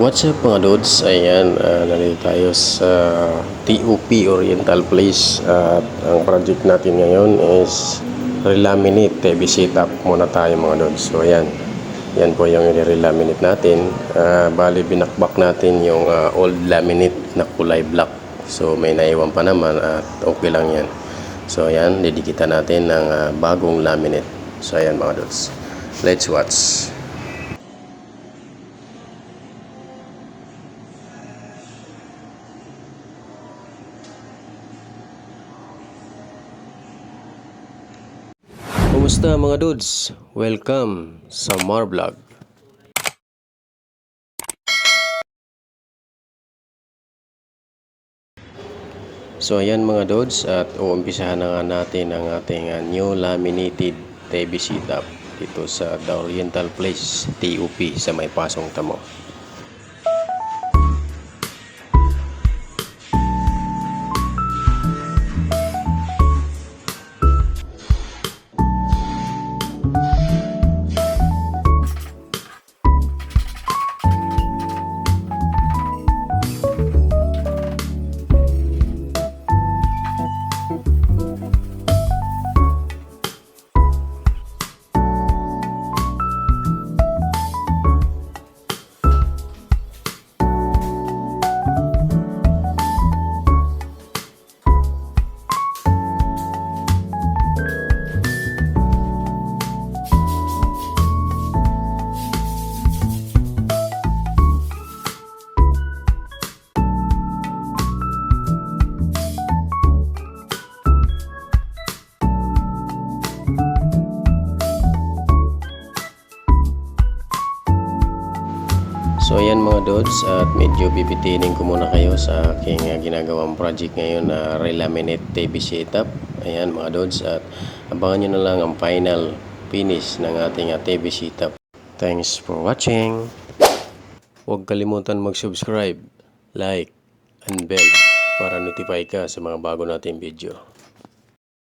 What's up mga dudes? Ayan, nandito tayo sa TOP Oriental Place at ang project natin ngayon is relaminate TV setup muna tayo mga dudes. So ayan, yan po yung relaminate natin. Bali binakbak natin yung old laminate na kulay black. So may naiwan pa naman at okay lang yan. So ayan, didikita natin ng bagong laminate. So ayan mga dudes, let's watch. Kumusta mga dudes? Welcome sa Marvlog. So ayan mga dudes, at uumpisahan na nga natin ang ating new laminated TV setup dito sa The Oriental Place TOP sa May Pasong Tamo. So ayan mga dudes, at medyo bibitinin ko muna kayo sa aking ginagawang project ngayon na relaminate TV setup. Ayan mga dudes, at abangan nyo na lang ang final finish ng ating TV setup. Thanks for watching. Huwag kalimutan mag-subscribe, like, and bell para notify ka sa mga bago nating video.